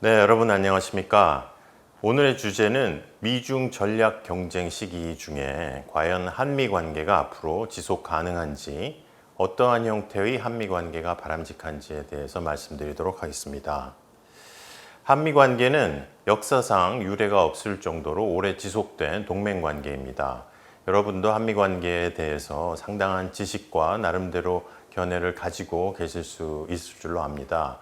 네, 여러분 안녕하십니까? 오늘의 주제는 미중 전략 경쟁 시기 중에 과연 한미 관계가 앞으로 지속 가능한지, 어떠한 형태의 한미 관계가 바람직한지에 대해서 말씀드리도록 하겠습니다. 한미 관계는 역사상 유례가 없을 정도로 오래 지속된 동맹 관계입니다. 여러분도 한미 관계에 대해서 상당한 지식과 나름대로 견해를 가지고 계실 수 있을 줄로 압니다.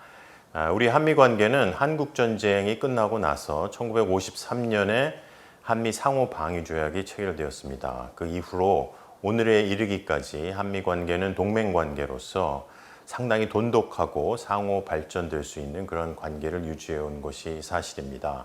우리 한미 관계는 한국 전쟁이 끝나고 나서 1953년에 한미 상호 방위 조약이 체결되었습니다. 그 이후로 오늘에 이르기까지 한미 관계는 동맹 관계로서 상당히 돈독하고 상호 발전될 수 있는 그런 관계를 유지해 온 것이 사실입니다.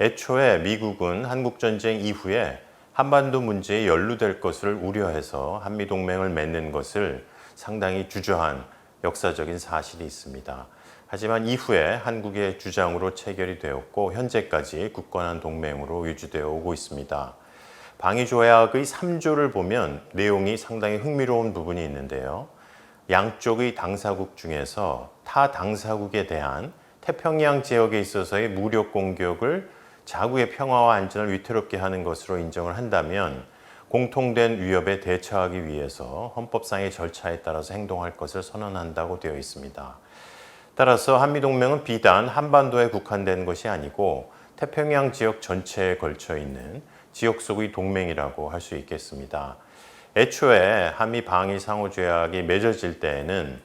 애초에 미국은 한국 전쟁 이후에 한반도 문제에 연루될 것을 우려해서 한미 동맹을 맺는 것을 상당히 주저한 역사적인 사실이 있습니다. 하지만 이후에 한국의 주장으로 체결이 되었고 현재까지 굳건한 동맹으로 유지되어 오고 있습니다. 방위조약의 3조를 보면 내용이 상당히 흥미로운 부분이 있는데요. 양쪽의 당사국 중에서 타 당사국에 대한 태평양 지역에 있어서의 무력 공격을 자국의 평화와 안전을 위태롭게 하는 것으로 인정을 한다면 공통된 위협에 대처하기 위해서 헌법상의 절차에 따라서 행동할 것을 선언한다고 되어 있습니다. 따라서 한미동맹은 비단 한반도에 국한된 것이 아니고 태평양 지역 전체에 걸쳐 있는 지역 속의 동맹이라고 할 수 있겠습니다. 애초에 한미 방위 상호조약이 맺어질 때에는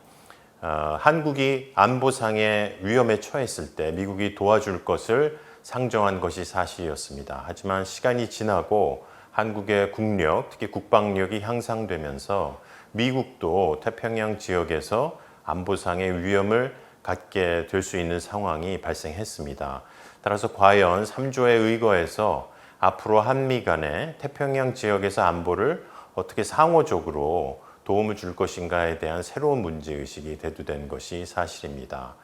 한국이 안보상의 위험에 처했을 때 미국이 도와줄 것을 상정한 것이 사실이었습니다. 하지만 시간이 지나고 한국의 국력, 특히 국방력이 향상되면서 미국도 태평양 지역에서 안보상의 위험을 갖게 될 수 있는 상황이 발생했습니다. 따라서 과연 3조에 의거해서 앞으로 한미 간의 태평양 지역에서 안보를 어떻게 상호적으로 도움을 줄 것인가에 대한 새로운 문제의식이 대두된 것이 사실입니다.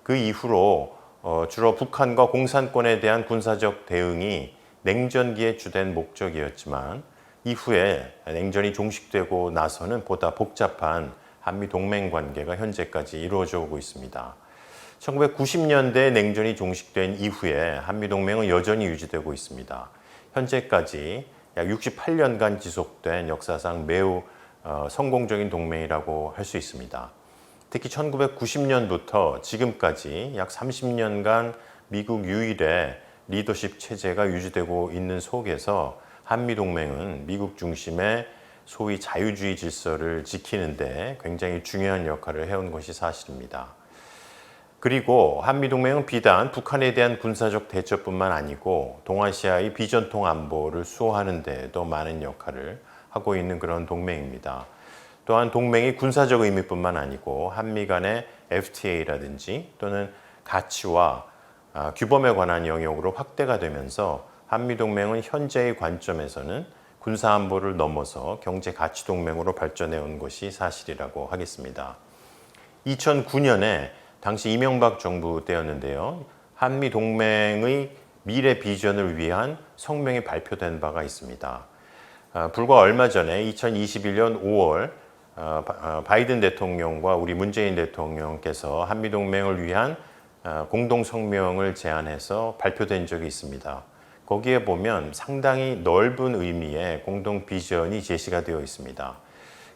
그 이후로 주로 북한과 공산권에 대한 군사적 대응이 냉전기의 주된 목적이었지만 이후에 냉전이 종식되고 나서는 보다 복잡한 한미 동맹 관계가 현재까지 이루어져 오고 있습니다. 1990년대 냉전이 종식된 이후에 한미 동맹은 여전히 유지되고 있습니다. 현재까지 약 68년간 지속된 역사상 매우 성공적인 동맹이라고 할 수 있습니다. 특히 1990년부터 지금까지 약 30년간 미국 유일의 리더십 체제가 유지되고 있는 속에서 한미 동맹은 미국 중심의 소위 자유주의 질서를 지키는데 굉장히 중요한 역할을 해온 것이 사실입니다. 그리고 한미동맹은 비단 북한에 대한 군사적 대처뿐만 아니고 동아시아의 비전통 안보를 수호하는 데에도 많은 역할을 하고 있는 그런 동맹입니다. 또한 동맹이 군사적 의미뿐만 아니고 한미 간의 FTA라든지 또는 가치와 규범에 관한 영역으로 확대가 되면서 한미동맹은 현재의 관점에서는 군사안보를 넘어서 경제가치동맹으로 발전해 온 것이 사실이라고 하겠습니다. 2009년에 당시 이명박 정부 때였는데요. 한미동맹의 미래 비전을 위한 성명이 발표된 바가 있습니다. 불과 얼마 전에 2021년 5월 바이든 대통령과 우리 문재인 대통령께서 한미동맹을 위한 공동성명을 제안해서 발표된 적이 있습니다. 거기에 보면 상당히 넓은 의미의 공동 비전이 제시가 되어 있습니다.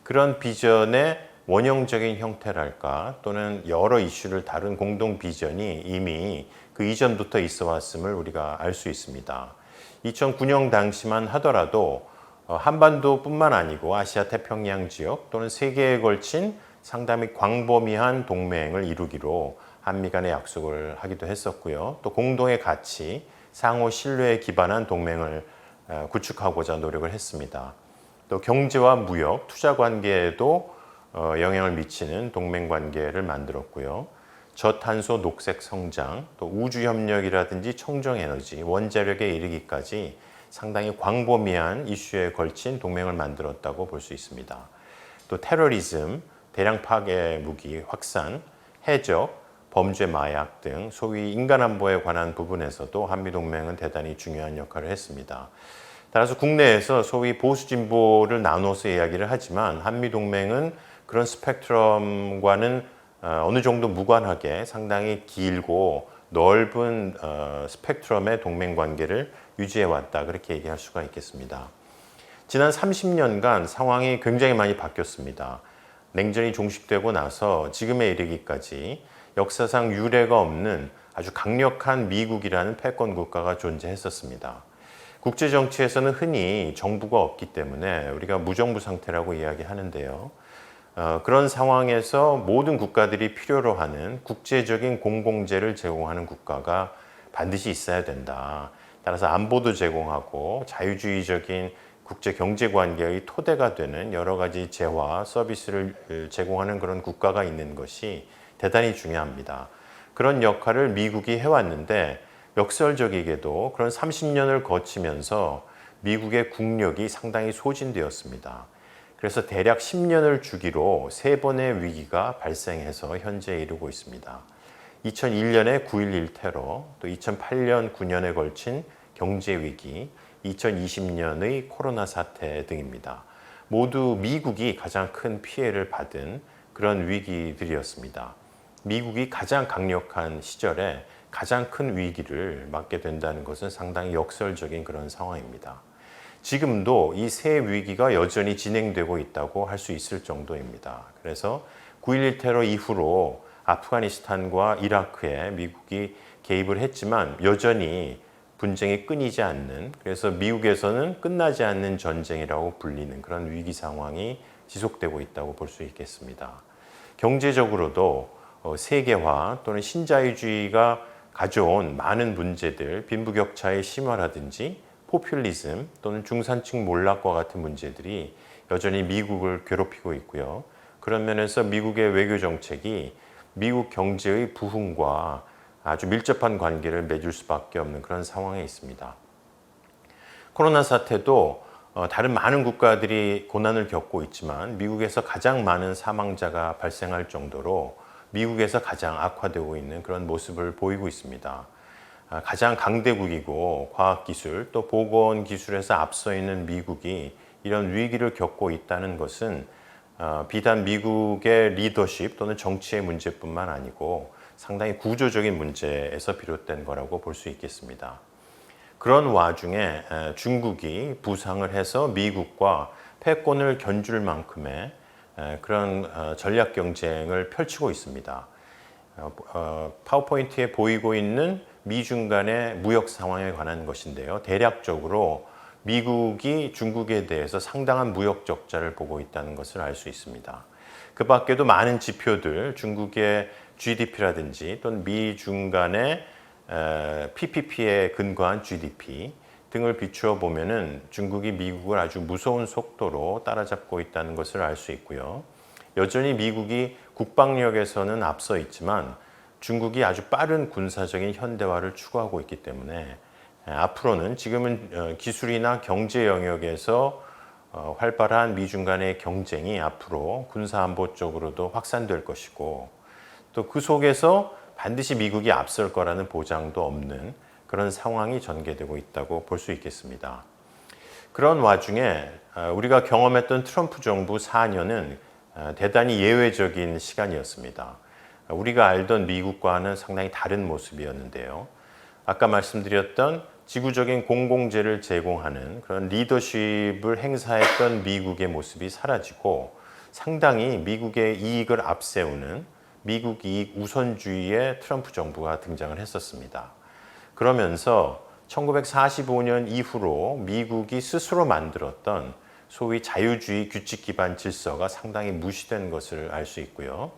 그런 비전의 원형적인 형태랄까 또는 여러 이슈를 다룬 공동 비전이 이미 그 이전부터 있어 왔음을 우리가 알 수 있습니다. 2009년 당시만 하더라도 한반도뿐만 아니고 아시아 태평양 지역 또는 세계에 걸친 상당히 광범위한 동맹을 이루기로 한미 간의 약속을 하기도 했었고요. 또 공동의 가치, 상호 신뢰에 기반한 동맹을 구축하고자 노력을 했습니다. 또 경제와 무역, 투자 관계에도 영향을 미치는 동맹 관계를 만들었고요. 저탄소 녹색 성장, 또 우주 협력이라든지 청정 에너지, 원자력에 이르기까지 상당히 광범위한 이슈에 걸친 동맹을 만들었다고 볼 수 있습니다. 또 테러리즘, 대량 파괴 무기 확산, 해적, 범죄 마약 등 소위 인간안보에 관한 부분에서도 한미동맹은 대단히 중요한 역할을 했습니다. 따라서 국내에서 소위 보수 진보를 나눠서 이야기를 하지만 한미동맹은 그런 스펙트럼과는 어느 정도 무관하게 상당히 길고 넓은 스펙트럼의 동맹 관계를 유지해 왔다, 그렇게 얘기할 수가 있겠습니다. 지난 30년간 상황이 굉장히 많이 바뀌었습니다. 냉전이 종식되고 나서 지금에 이르기까지 역사상 유례가 없는 아주 강력한 미국이라는 패권 국가가 존재했었습니다. 국제 정치에서는 흔히 정부가 없기 때문에 우리가 무정부 상태라고 이야기하는데요. 그런 상황에서 모든 국가들이 필요로 하는 국제적인 공공재를 제공하는 국가가 반드시 있어야 된다. 따라서 안보도 제공하고 자유주의적인 국제 경제 관계의 토대가 되는 여러 가지 재화, 서비스를 제공하는 그런 국가가 있는 것이 대단히 중요합니다. 그런 역할을 미국이 해왔는데 역설적이게도 그런 30년을 거치면서 미국의 국력이 상당히 소진되었습니다. 그래서 대략 10년을 주기로 3번의 위기가 발생해서 현재에 이르고 있습니다. 2001년에 9.11 테러, 또 2008년, 9년에 걸친 경제 위기, 2020년의 코로나 사태 등입니다. 모두 미국이 가장 큰 피해를 받은 그런 위기들이었습니다. 미국이 가장 강력한 시절에 가장 큰 위기를 맞게 된다는 것은 상당히 역설적인 그런 상황입니다. 지금도 이 세 위기가 여전히 진행되고 있다고 할 수 있을 정도입니다. 그래서 9.11 테러 이후로 아프가니스탄과 이라크에 미국이 개입을 했지만 여전히 분쟁이 끊이지 않는, 그래서 미국에서는 끝나지 않는 전쟁이라고 불리는 그런 위기 상황이 지속되고 있다고 볼 수 있겠습니다. 경제적으로도 세계화 또는 신자유주의가 가져온 많은 문제들, 빈부격차의 심화라든지 포퓰리즘 또는 중산층 몰락과 같은 문제들이 여전히 미국을 괴롭히고 있고요. 그런 면에서 미국의 외교 정책이 미국 경제의 부흥과 아주 밀접한 관계를 맺을 수밖에 없는 그런 상황에 있습니다. 코로나 사태도 다른 많은 국가들이 고난을 겪고 있지만 미국에서 가장 많은 사망자가 발생할 정도로 미국에서 가장 악화되고 있는 그런 모습을 보이고 있습니다. 가장 강대국이고 과학기술 또 보건기술에서 앞서 있는 미국이 이런 위기를 겪고 있다는 것은 비단 미국의 리더십 또는 정치의 문제뿐만 아니고 상당히 구조적인 문제에서 비롯된 거라고 볼 수 있겠습니다. 그런 와중에 중국이 부상을 해서 미국과 패권을 견줄 만큼의 그런 전략 경쟁을 펼치고 있습니다. 파워포인트에 보이고 있는 미중 간의 무역 상황에 관한 것인데요. 대략적으로 미국이 중국에 대해서 상당한 무역 적자를 보고 있다는 것을 알 수 있습니다. 그 밖에도 많은 지표들, 중국의 GDP라든지 또는 미중 간의 PPP에 근거한 GDP 등을 비추어 보면은 중국이 미국을 아주 무서운 속도로 따라잡고 있다는 것을 알 수 있고요. 여전히 미국이 국방력에서는 앞서 있지만 중국이 아주 빠른 군사적인 현대화를 추구하고 있기 때문에 앞으로는 지금은 기술이나 경제 영역에서 활발한 미중 간의 경쟁이 앞으로 군사안보 쪽으로도 확산될 것이고 또 그 속에서 반드시 미국이 앞설 거라는 보장도 없는 그런 상황이 전개되고 있다고 볼 수 있겠습니다. 그런 와중에 우리가 경험했던 트럼프 정부 4년은 대단히 예외적인 시간이었습니다. 우리가 알던 미국과는 상당히 다른 모습이었는데요. 아까 말씀드렸던 지구적인 공공재를 제공하는 그런 리더십을 행사했던 미국의 모습이 사라지고 상당히 미국의 이익을 앞세우는 미국 이익 우선주의의 트럼프 정부가 등장을 했었습니다. 그러면서 1945년 이후로 미국이 스스로 만들었던 소위 자유주의 규칙 기반 질서가 상당히 무시된 것을 알 수 있고요.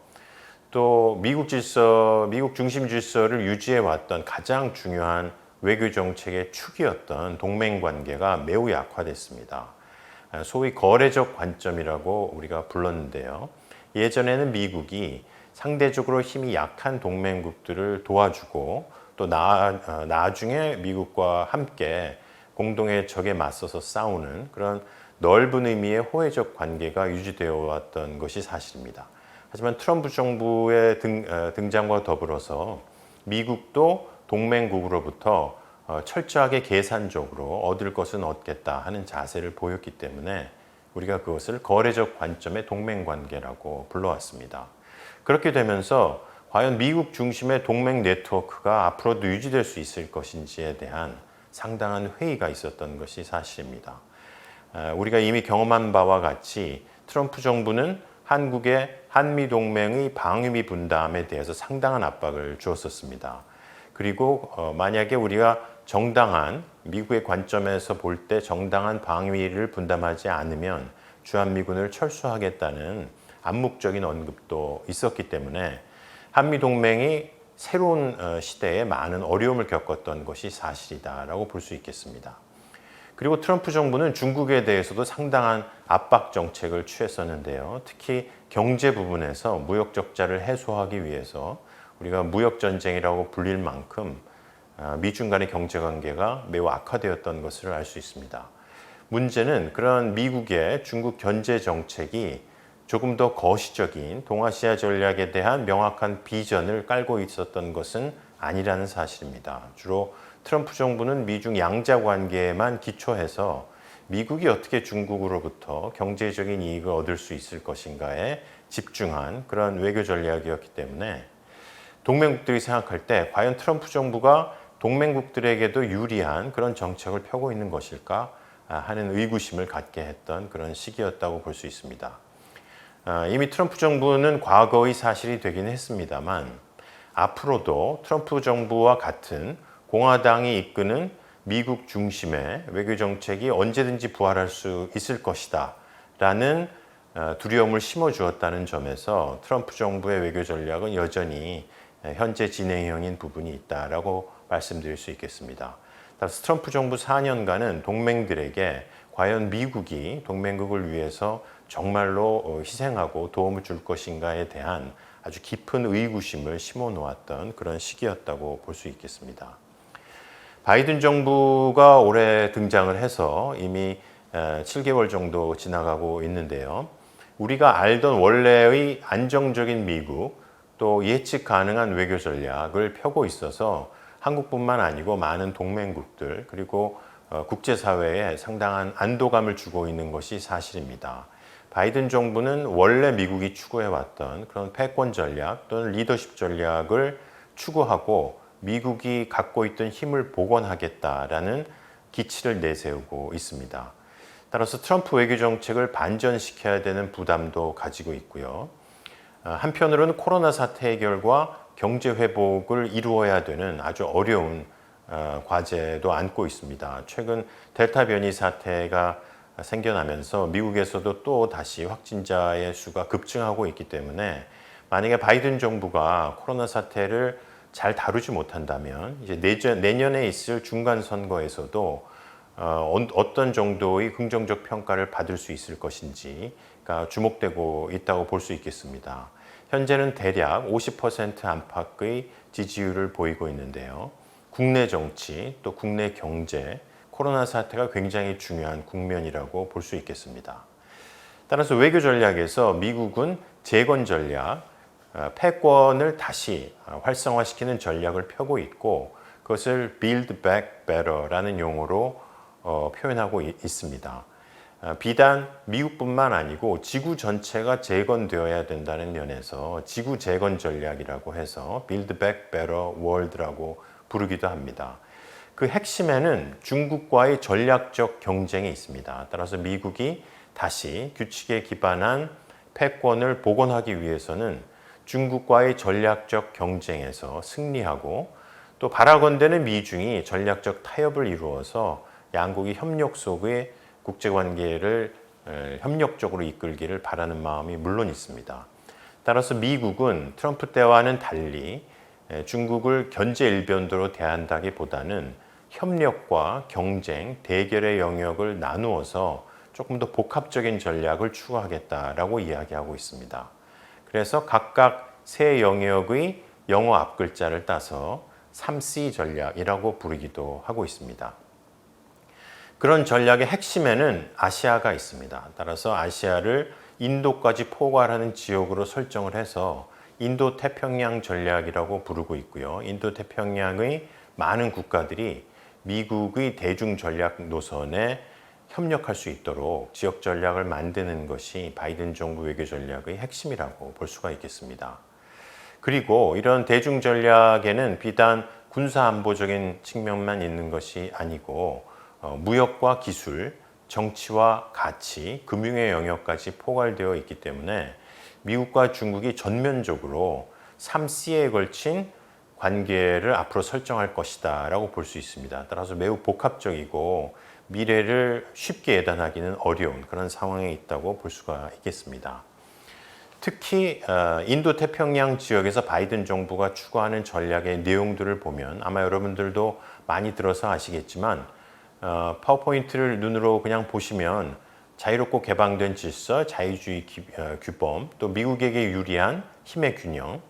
또 미국 중심 질서를 유지해 왔던 가장 중요한 외교 정책의 축이었던 동맹 관계가 매우 약화됐습니다. 소위 거래적 관점이라고 우리가 불렀는데요. 예전에는 미국이 상대적으로 힘이 약한 동맹국들을 도와주고 또 나중에 미국과 함께 공동의 적에 맞서서 싸우는 그런 넓은 의미의 호혜적 관계가 유지되어 왔던 것이 사실입니다. 하지만 트럼프 정부의 등장과 더불어서 미국도 동맹국으로부터 철저하게 계산적으로 얻을 것은 얻겠다 하는 자세를 보였기 때문에 우리가 그것을 거래적 관점의 동맹관계라고 불러왔습니다. 그렇게 되면서 과연 미국 중심의 동맹 네트워크가 앞으로도 유지될 수 있을 것인지에 대한 상당한 회의가 있었던 것이 사실입니다. 우리가 이미 경험한 바와 같이 트럼프 정부는 한국의 한미동맹의 방위비 분담에 대해서 상당한 압박을 주었었습니다. 그리고 만약에 우리가 정당한 미국의 관점에서 볼 때 정당한 방위를 분담하지 않으면 주한미군을 철수하겠다는 암묵적인 언급도 있었기 때문에 한미동맹이 새로운 시대에 많은 어려움을 겪었던 것이 사실이다라고 볼 수 있겠습니다. 그리고 트럼프 정부는 중국에 대해서도 상당한 압박 정책을 취했었는데요. 특히 경제 부분에서 무역 적자를 해소하기 위해서 우리가 무역 전쟁이라고 불릴 만큼 미중 간의 경제 관계가 매우 악화되었던 것을 알 수 있습니다. 문제는 그런 미국의 중국 견제 정책이 조금 더 거시적인 동아시아 전략에 대한 명확한 비전을 깔고 있었던 것은 아니라는 사실입니다. 주로 트럼프 정부는 미중 양자 관계에만 기초해서 미국이 어떻게 중국으로부터 경제적인 이익을 얻을 수 있을 것인가에 집중한 그런 외교 전략이었기 때문에 동맹국들이 생각할 때 과연 트럼프 정부가 동맹국들에게도 유리한 그런 정책을 펴고 있는 것일까 하는 의구심을 갖게 했던 그런 시기였다고 볼 수 있습니다. 이미 트럼프 정부는 과거의 사실이 되긴 했습니다만 앞으로도 트럼프 정부와 같은 공화당이 이끄는 미국 중심의 외교 정책이 언제든지 부활할 수 있을 것이다 라는 두려움을 심어주었다는 점에서 트럼프 정부의 외교 전략은 여전히 현재 진행형인 부분이 있다라고 말씀드릴 수 있겠습니다. 따라서 트럼프 정부 4년간은 동맹들에게 과연 미국이 동맹국을 위해서 정말로 희생하고 도움을 줄 것인가에 대한 아주 깊은 의구심을 심어 놓았던 그런 시기였다고 볼 수 있겠습니다. 바이든 정부가 올해 등장을 해서 이미 7개월 정도 지나가고 있는데요. 우리가 알던 원래의 안정적인 미국 또 예측 가능한 외교 전략을 펴고 있어서 한국뿐만 아니고 많은 동맹국들 그리고 국제사회에 상당한 안도감을 주고 있는 것이 사실입니다. 바이든 정부는 원래 미국이 추구해왔던 그런 패권 전략 또는 리더십 전략을 추구하고 미국이 갖고 있던 힘을 복원하겠다라는 기치를 내세우고 있습니다. 따라서 트럼프 외교 정책을 반전시켜야 되는 부담도 가지고 있고요. 한편으로는 코로나 사태 해결과 경제 회복을 이루어야 되는 아주 어려운 과제도 안고 있습니다. 최근 델타 변이 사태가 생겨나면서 미국에서도 또 다시 확진자의 수가 급증하고 있기 때문에 만약에 바이든 정부가 코로나 사태를 잘 다루지 못한다면 이제 내년에 있을 중간 선거에서도 어떤 정도의 긍정적 평가를 받을 수 있을 것인지가 주목되고 있다고 볼 수 있겠습니다. 현재는 대략 50% 안팎의 지지율을 보이고 있는데요. 국내 정치 또 국내 경제 코로나 사태가 굉장히 중요한 국면이라고 볼 수 있겠습니다. 따라서 외교 전략에서 미국은 재건 전략, 패권을 다시 활성화시키는 전략을 펴고 있고 그것을 Build Back Better라는 용어로 표현하고 있습니다. 비단 미국뿐만 아니고 지구 전체가 재건되어야 된다는 면에서 지구 재건 전략이라고 해서 Build Back Better World라고 부르기도 합니다. 그 핵심에는 중국과의 전략적 경쟁이 있습니다. 따라서 미국이 다시 규칙에 기반한 패권을 복원하기 위해서는 중국과의 전략적 경쟁에서 승리하고 또 바라건대는 미중이 전략적 타협을 이루어서 양국이 협력 속의 국제관계를 협력적으로 이끌기를 바라는 마음이 물론 있습니다. 따라서 미국은 트럼프 때와는 달리 중국을 견제 일변도로 대한다기보다는 협력과 경쟁, 대결의 영역을 나누어서 조금 더 복합적인 전략을 추구하겠다라고 이야기하고 있습니다. 그래서 각각 세 영역의 영어 앞글자를 따서 3C 전략이라고 부르기도 하고 있습니다. 그런 전략의 핵심에는 아시아가 있습니다. 따라서 아시아를 인도까지 포괄하는 지역으로 설정을 해서 인도태평양 전략이라고 부르고 있고요. 인도태평양의 많은 국가들이 미국의 대중 전략 노선에 협력할 수 있도록 지역 전략을 만드는 것이 바이든 정부 외교 전략의 핵심이라고 볼 수가 있겠습니다. 그리고 이런 대중 전략에는 비단 군사 안보적인 측면만 있는 것이 아니고 무역과 기술, 정치와 가치, 금융의 영역까지 포괄되어 있기 때문에 미국과 중국이 전면적으로 3C에 걸친 관계를 앞으로 설정할 것이다 라고 볼 수 있습니다. 따라서 매우 복합적이고 미래를 쉽게 예단하기는 어려운 그런 상황에 있다고 볼 수가 있겠습니다. 특히 인도태평양 지역에서 바이든 정부가 추구하는 전략의 내용들을 보면 아마 여러분들도 많이 들어서 아시겠지만 파워포인트를 눈으로 그냥 보시면 자유롭고 개방된 질서, 자유주의 규범, 또 미국에게 유리한 힘의 균형,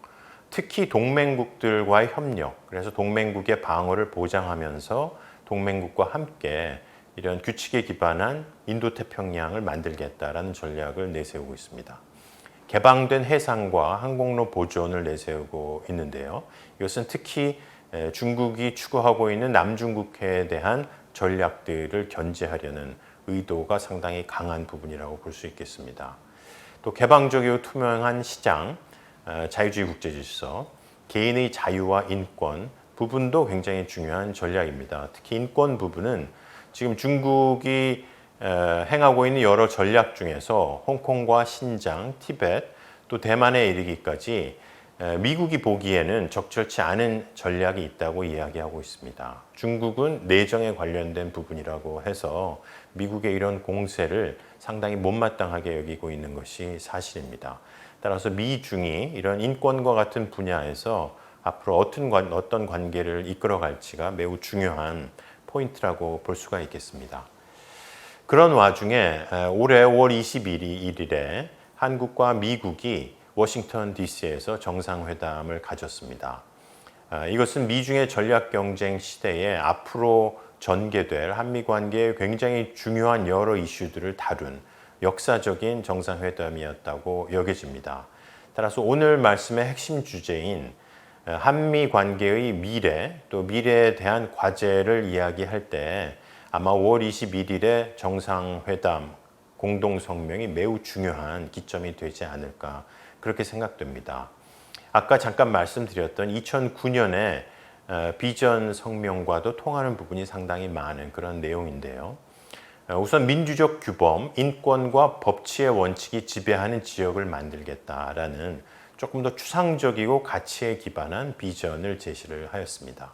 특히 동맹국들과의 협력, 그래서 동맹국의 방어를 보장하면서 동맹국과 함께 이런 규칙에 기반한 인도태평양을 만들겠다라는 전략을 내세우고 있습니다. 개방된 해상과 항공로 보존을 내세우고 있는데요. 이것은 특히 중국이 추구하고 있는 남중국해에 대한 전략들을 견제하려는 의도가 상당히 강한 부분이라고 볼 수 있겠습니다. 또 개방적이고 투명한 시장, 자유주의 국제질서, 개인의 자유와 인권 부분도 굉장히 중요한 전략입니다. 특히 인권 부분은 지금 중국이 행하고 있는 여러 전략 중에서 홍콩과 신장, 티벳, 또 대만에 이르기까지 미국이 보기에는 적절치 않은 전략이 있다고 이야기하고 있습니다. 중국은 내정에 관련된 부분이라고 해서 미국의 이런 공세를 상당히 못마땅하게 여기고 있는 것이 사실입니다. 따라서 미중이 이런 인권과 같은 분야에서 앞으로 어떤 관계를 이끌어갈지가 매우 중요한 포인트라고 볼 수가 있겠습니다. 그런 와중에 올해 5월 21일에 한국과 미국이 워싱턴 DC에서 정상회담을 가졌습니다. 이것은 미중의 전략 경쟁 시대에 앞으로 전개될 한미 관계의 굉장히 중요한 여러 이슈들을 다룬 역사적인 정상회담이었다고 여겨집니다. 따라서 오늘 말씀의 핵심 주제인 한미 관계의 미래, 또 미래에 대한 과제를 이야기할 때 아마 5월 21일에 정상회담 공동성명이 매우 중요한 기점이 되지 않을까 그렇게 생각됩니다. 아까 잠깐 말씀드렸던 2009년에 비전 성명과도 통하는 부분이 상당히 많은 그런 내용인데요. 우선 민주적 규범, 인권과 법치의 원칙이 지배하는 지역을 만들겠다라는 조금 더 추상적이고 가치에 기반한 비전을 제시를 하였습니다.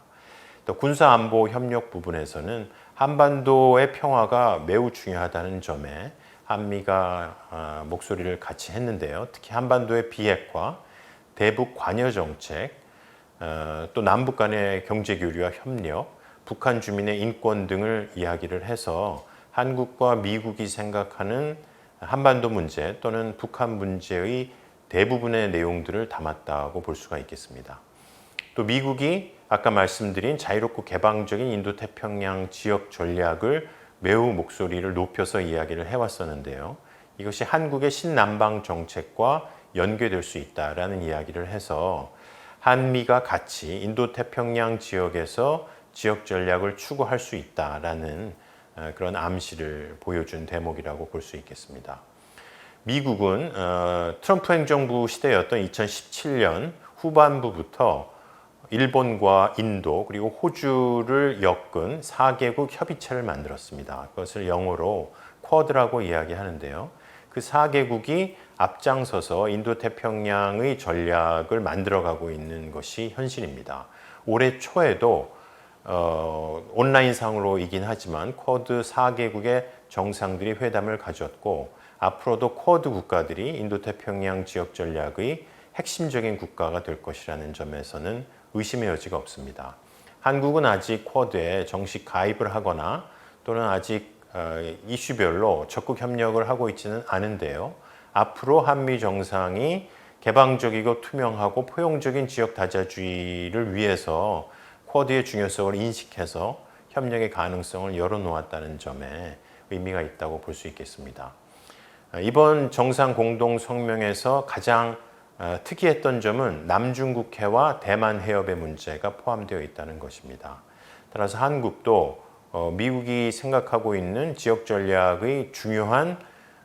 또 군사안보 협력 부분에서는 한반도의 평화가 매우 중요하다는 점에 한미가 목소리를 같이 했는데요. 특히 한반도의 비핵화, 대북 관여 정책, 또 남북 간의 경제 교류와 협력, 북한 주민의 인권 등을 이야기를 해서 한국과 미국이 생각하는 한반도 문제 또는 북한 문제의 대부분의 내용들을 담았다고 볼 수가 있겠습니다. 또 미국이 아까 말씀드린 자유롭고 개방적인 인도태평양 지역 전략을 매우 목소리를 높여서 이야기를 해왔었는데요. 이것이 한국의 신남방 정책과 연계될 수 있다라는 이야기를 해서 한미가 같이 인도태평양 지역에서 지역 전략을 추구할 수 있다라는 그런 암시를 보여준 대목이라고 볼 수 있겠습니다. 미국은 트럼프 행정부 시대였던 2017년 후반부부터 일본과 인도 그리고 호주를 엮은 4개국 협의체를 만들었습니다. 그것을 영어로 쿼드라고 이야기하는데요. 그 4개국이 앞장서서 인도태평양의 전략을 만들어가고 있는 것이 현실입니다. 올해 초에도 온라인상으로이긴 하지만 쿼드 4개국의 정상들이 회담을 가졌고 앞으로도 쿼드 국가들이 인도태평양 지역 전략의 핵심적인 국가가 될 것이라는 점에서는 의심의 여지가 없습니다. 한국은 아직 쿼드에 정식 가입을 하거나 또는 아직 이슈별로 적극 협력을 하고 있지는 않은데요. 앞으로 한미 정상이 개방적이고 투명하고 포용적인 지역 다자주의를 위해서 쿼드의 중요성을 인식해서 협력의 가능성을 열어놓았다는 점에 의미가 있다고 볼 수 있겠습니다. 이번 정상 공동 성명에서 가장 특이했던 점은 남중국해와 대만 해협의 문제가 포함되어 있다는 것입니다. 따라서 한국도 미국이 생각하고 있는 지역 전략의 중요한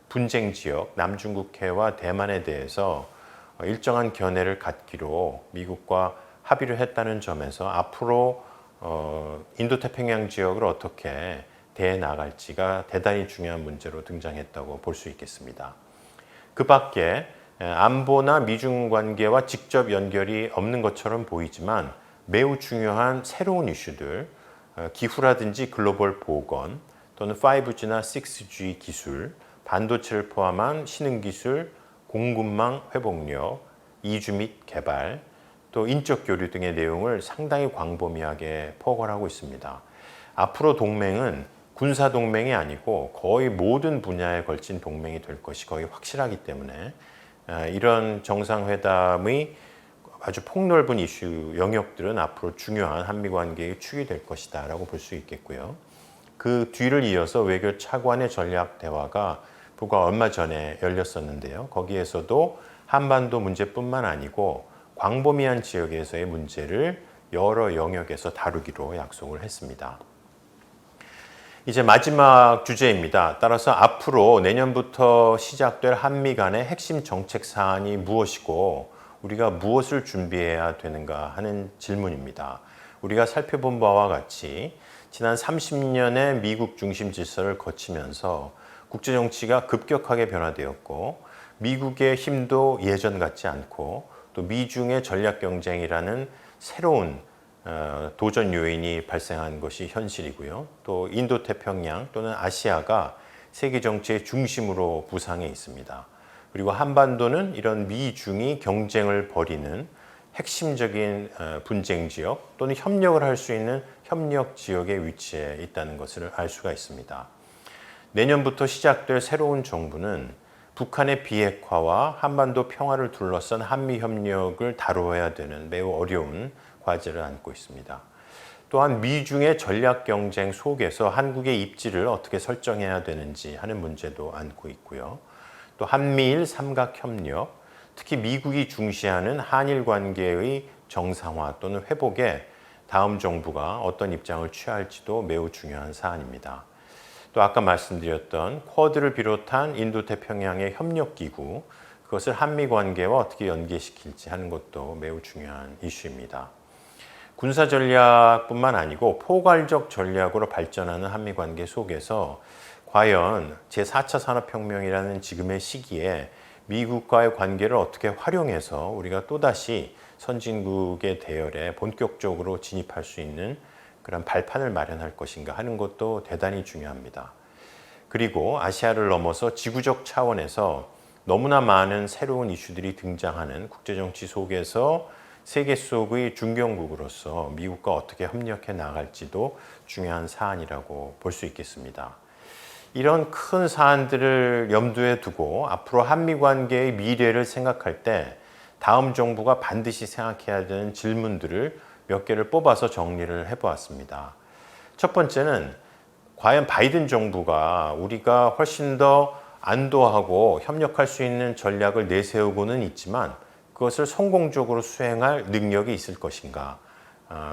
분쟁 지역 남중국해와 대만에 대해서 일정한 견해를 갖기로 미국과 합의를 했다는 점에서 앞으로 인도태평양 지역을 어떻게 대해 나갈지가 대단히 중요한 문제로 등장했다고 볼 수 있겠습니다. 그 밖에 안보나 미중 관계와 직접 연결이 없는 것처럼 보이지만 매우 중요한 새로운 이슈들, 기후라든지 글로벌 보건 또는 5G나 6G 기술, 반도체를 포함한 신흥기술, 공급망 회복력, 이주 및 개발, 또 인적 교류 등의 내용을 상당히 광범위하게 포괄하고 있습니다. 앞으로 동맹은 군사 동맹이 아니고 거의 모든 분야에 걸친 동맹이 될 것이 거의 확실하기 때문에 이런 정상회담의 아주 폭넓은 이슈 영역들은 앞으로 중요한 한미 관계의 축이 될 것이다 라고 볼 수 있겠고요. 그 뒤를 이어서 외교 차관의 전략 대화가 불과 얼마 전에 열렸었는데요. 거기에서도 한반도 문제뿐만 아니고 광범위한 지역에서의 문제를 여러 영역에서 다루기로 약속을 했습니다. 이제 마지막 주제입니다. 따라서 앞으로 내년부터 시작될 한미 간의 핵심 정책 사안이 무엇이고 우리가 무엇을 준비해야 되는가 하는 질문입니다. 우리가 살펴본 바와 같이 지난 30년의 미국 중심 질서를 거치면서 국제정치가 급격하게 변화되었고 미국의 힘도 예전 같지 않고 또 미중의 전략 경쟁이라는 새로운 도전 요인이 발생한 것이 현실이고요. 또 인도태평양 또는 아시아가 세계 정치의 중심으로 부상해 있습니다. 그리고 한반도는 이런 미중이 경쟁을 벌이는 핵심적인 분쟁 지역 또는 협력을 할 수 있는 협력 지역에 위치해 있다는 것을 알 수가 있습니다. 내년부터 시작될 새로운 정부는 북한의 비핵화와 한반도 평화를 둘러싼 한미 협력을 다루어야 되는 매우 어려운 과제를 안고 있습니다. 또한 미중의 전략 경쟁 속에서 한국의 입지를 어떻게 설정해야 되는지 하는 문제도 안고 있고요. 또 한미일 삼각협력, 특히 미국이 중시하는 한일 관계의 정상화 또는 회복에 다음 정부가 어떤 입장을 취할지도 매우 중요한 사안입니다. 또 아까 말씀드렸던 쿼드를 비롯한 인도태평양의 협력기구, 그것을 한미 관계와 어떻게 연계시킬지 하는 것도 매우 중요한 이슈입니다. 군사 전략뿐만 아니고 포괄적 전략으로 발전하는 한미 관계 속에서 과연 제4차 산업혁명이라는 지금의 시기에 미국과의 관계를 어떻게 활용해서 우리가 또다시 선진국의 대열에 본격적으로 진입할 수 있는 그런 발판을 마련할 것인가 하는 것도 대단히 중요합니다. 그리고 아시아를 넘어서 지구적 차원에서 너무나 많은 새로운 이슈들이 등장하는 국제정치 속에서 세계 속의 중견국으로서 미국과 어떻게 협력해 나갈지도 중요한 사안이라고 볼 수 있겠습니다. 이런 큰 사안들을 염두에 두고 앞으로 한미 관계의 미래를 생각할 때 다음 정부가 반드시 생각해야 되는 질문들을 몇 개를 뽑아서 정리를 해보았습니다. 첫 번째는 과연 바이든 정부가 우리가 훨씬 더 안도하고 협력할 수 있는 전략을 내세우고는 있지만 그것을 성공적으로 수행할 능력이 있을 것인가?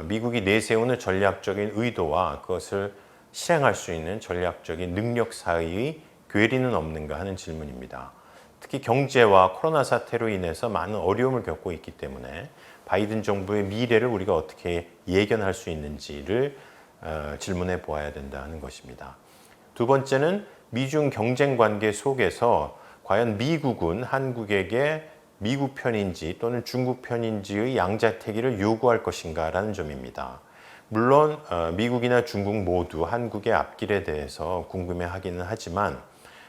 미국이 내세우는 전략적인 의도와 그것을 실행할 수 있는 전략적인 능력 사이의 괴리는 없는가 하는 질문입니다. 특히 경제와 코로나 사태로 인해서 많은 어려움을 겪고 있기 때문에 바이든 정부의 미래를 우리가 어떻게 예견할 수 있는지를 질문해 보아야 된다는 것입니다. 두 번째는 미중 경쟁 관계 속에서 과연 미국은 한국에게 미국 편인지 또는 중국 편인지의 양자택일을 요구할 것인가라는 점입니다. 물론 미국이나 중국 모두 한국의 앞길에 대해서 궁금해하기는 하지만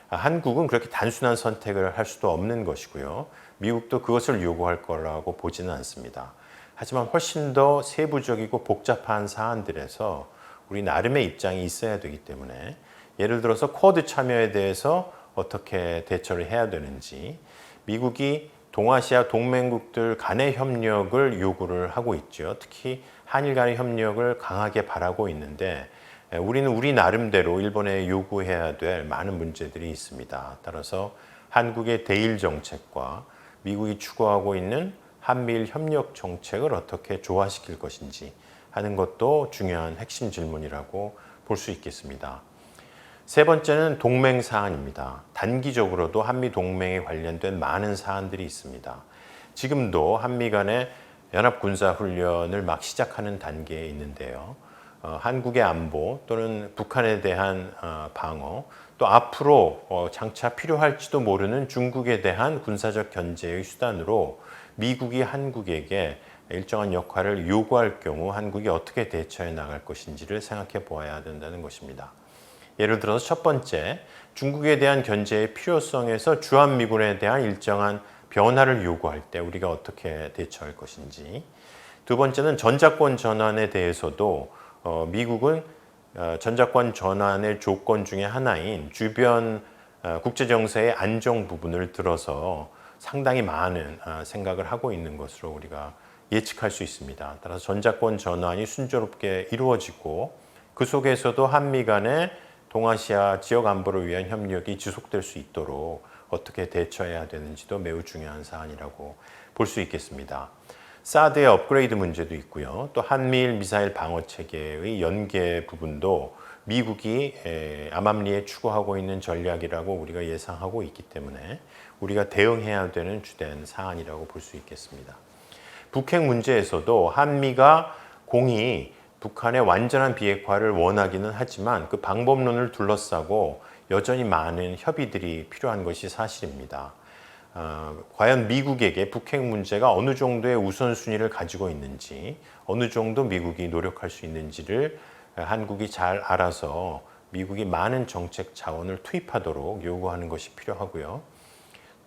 한국은 그렇게 단순한 선택을 할 수도 없는 것이고요. 미국도 그것을 요구할 거라고 보지는 않습니다. 하지만 훨씬 더 세부적이고 복잡한 사안들에서 우리 나름의 입장이 있어야 되기 때문에 예를 들어서 쿼드 참여에 대해서 어떻게 대처를 해야 되는지 미국이 동아시아 동맹국들 간의 협력을 요구를 하고 있죠. 특히 한일 간의 협력을 강하게 바라고 있는데 우리는 우리 나름대로 일본에 요구해야 될 많은 문제들이 있습니다. 따라서 한국의 대일 정책과 미국이 추구하고 있는 한미일 협력 정책을 어떻게 조화시킬 것인지 하는 것도 중요한 핵심 질문이라고 볼 수 있겠습니다. 세 번째는 동맹 사안입니다. 단기적으로도 한미 동맹에 관련된 많은 사안들이 있습니다. 지금도 한미 간의 연합군사훈련을 막 시작하는 단계에 있는데요. 한국의 안보 또는 북한에 대한 방어, 또 앞으로 장차 필요할지도 모르는 중국에 대한 군사적 견제의 수단으로 미국이 한국에게 일정한 역할을 요구할 경우 한국이 어떻게 대처해 나갈 것인지를 생각해 보아야 된다는 것입니다. 예를 들어서 첫 번째, 중국에 대한 견제의 필요성에서 주한미군에 대한 일정한 변화를 요구할 때 우리가 어떻게 대처할 것인지. 두 번째는 전자권 전환에 대해서도 미국은 전자권 전환의 조건 중에 하나인 주변 국제정세의 안정 부분을 들어서 상당히 많은 생각을 하고 있는 것으로 우리가 예측할 수 있습니다. 따라서 전자권 전환이 순조롭게 이루어지고 그 속에서도 한미 간의 동아시아 지역 안보를 위한 협력이 지속될 수 있도록 어떻게 대처해야 되는지도 매우 중요한 사안이라고 볼 수 있겠습니다. 사드의 업그레이드 문제도 있고요. 또 한미일 미사일 방어 체계의 연계 부분도 미국이 암암리에 추구하고 있는 전략이라고 우리가 예상하고 있기 때문에 우리가 대응해야 되는 주된 사안이라고 볼 수 있겠습니다. 북핵 문제에서도 한미가 공히 북한의 완전한 비핵화를 원하기는 하지만 그 방법론을 둘러싸고 여전히 많은 협의들이 필요한 것이 사실입니다. 과연 미국에게 북핵 문제가 어느 정도의 우선순위를 가지고 있는지, 어느 정도 미국이 노력할 수 있는지를 한국이 잘 알아서 미국이 많은 정책 자원을 투입하도록 요구하는 것이 필요하고요.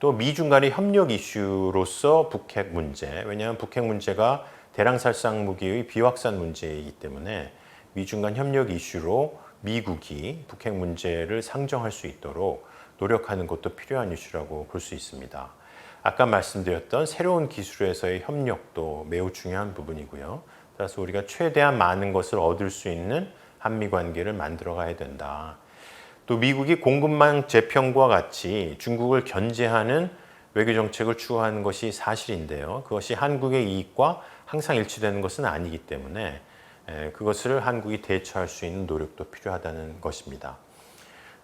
또 미중 간의 협력 이슈로서 북핵 문제, 왜냐하면 북핵 문제가 대량살상 무기의 비확산 문제이기 때문에 미중 간 협력 이슈로 미국이 북핵 문제를 상정할 수 있도록 노력하는 것도 필요한 이슈라고 볼 수 있습니다. 아까 말씀드렸던 새로운 기술에서의 협력도 매우 중요한 부분이고요. 따라서 우리가 최대한 많은 것을 얻을 수 있는 한미 관계를 만들어 가야 된다. 또 미국이 공급망 재편과 같이 중국을 견제하는 외교 정책을 추구하는 것이 사실인데요. 그것이 한국의 이익과 항상 일치되는 것은 아니기 때문에 그것을 한국이 대처할 수 있는 노력도 필요하다는 것입니다.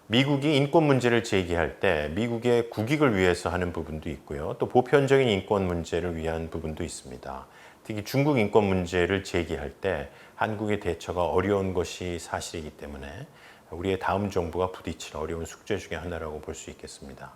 미국이 인권 문제를 제기할 때 미국의 국익을 위해서 하는 부분도 있고요. 또 보편적인 인권 문제를 위한 부분도 있습니다. 특히 중국 인권 문제를 제기할 때 한국의 대처가 어려운 것이 사실이기 때문에 우리의 다음 정부가 부딪힐 어려운 숙제 중에 하나라고 볼 수 있겠습니다.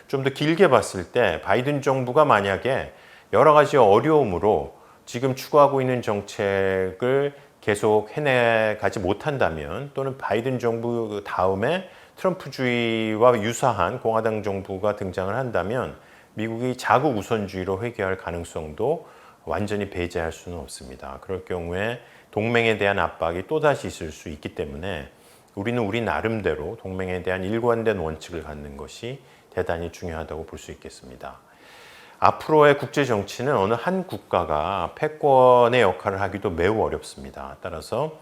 좀 더 길게 봤을 때 바이든 정부가 만약에 여러 가지 어려움으로 지금 추구하고 있는 정책을 계속 해내가지 못한다면 또는 바이든 정부 다음에 트럼프주의와 유사한 공화당 정부가 등장을 한다면 미국이 자국 우선주의로 회귀할 가능성도 완전히 배제할 수는 없습니다. 그럴 경우에 동맹에 대한 압박이 또다시 있을 수 있기 때문에 우리는 우리 나름대로 동맹에 대한 일관된 원칙을 갖는 것이 대단히 중요하다고 볼 수 있겠습니다. 앞으로의 국제 정치는 어느 한 국가가 패권의 역할을 하기도 매우 어렵습니다. 따라서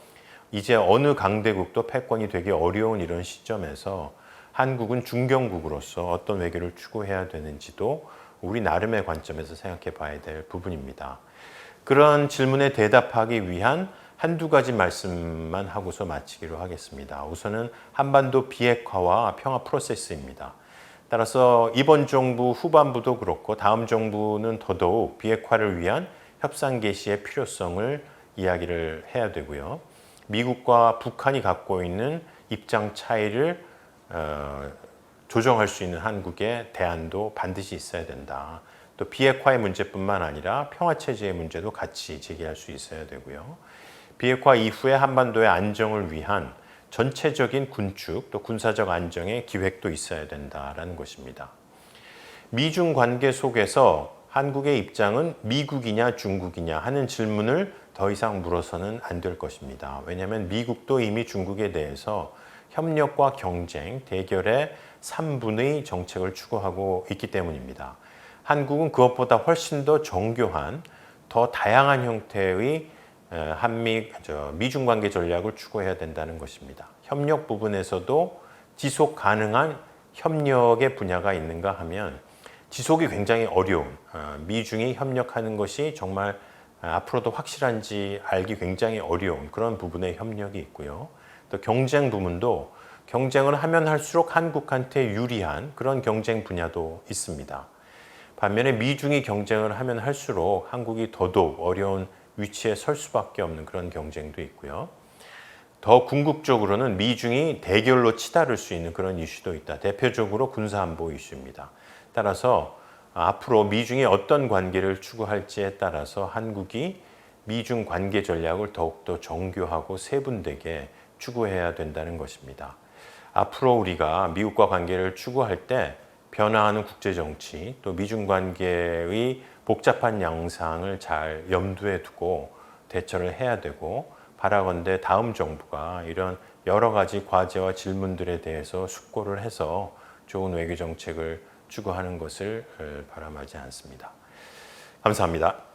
이제 어느 강대국도 패권이 되기 어려운 이런 시점에서 한국은 중견국으로서 어떤 외교를 추구해야 되는지도 우리 나름의 관점에서 생각해 봐야 될 부분입니다. 그런 질문에 대답하기 위한 한두 가지 말씀만 하고서 마치기로 하겠습니다. 우선은 한반도 비핵화와 평화 프로세스입니다. 따라서 이번 정부 후반부도 그렇고 다음 정부는 더더욱 비핵화를 위한 협상 개시의 필요성을 이야기를 해야 되고요. 미국과 북한이 갖고 있는 입장 차이를 조정할 수 있는 한국의 대안도 반드시 있어야 된다. 또 비핵화의 문제뿐만 아니라 평화체제의 문제도 같이 제기할 수 있어야 되고요. 비핵화 이후의 한반도의 안정을 위한 전체적인 군축, 또 군사적 안정의 기획도 있어야 된다라는 것입니다. 미중 관계 속에서 한국의 입장은 미국이냐 중국이냐 하는 질문을 더 이상 물어서는 안 될 것입니다. 왜냐하면 미국도 이미 중국에 대해서 협력과 경쟁, 대결의 3분의 정책을 추구하고 있기 때문입니다. 한국은 그것보다 훨씬 더 정교한, 더 다양한 형태의 미중 관계 전략을 추구해야 된다는 것입니다. 협력 부분에서도 지속 가능한 협력의 분야가 있는가 하면 지속이 굉장히 어려운 미중이 협력하는 것이 정말 앞으로도 확실한지 알기 굉장히 어려운 그런 부분의 협력이 있고요. 또 경쟁 부분도 경쟁을 하면 할수록 한국한테 유리한 그런 경쟁 분야도 있습니다. 반면에 미중이 경쟁을 하면 할수록 한국이 더더욱 어려운 위치에 설 수밖에 없는 그런 경쟁도 있고요. 더 궁극적으로는 미중이 대결로 치달을 수 있는 그런 이슈도 있다. 대표적으로 군사안보 이슈입니다. 따라서 앞으로 미중이 어떤 관계를 추구할지에 따라서 한국이 미중 관계 전략을 더욱더 정교하고 세분되게 추구해야 된다는 것입니다. 앞으로 우리가 미국과 관계를 추구할 때 변화하는 국제정치, 또 미중 관계의 복잡한 양상을 잘 염두에 두고 대처를 해야 되고, 바라건대 다음 정부가 이런 여러 가지 과제와 질문들에 대해서 숙고를 해서 좋은 외교 정책을 추구하는 것을 바람하지 않습니다. 감사합니다.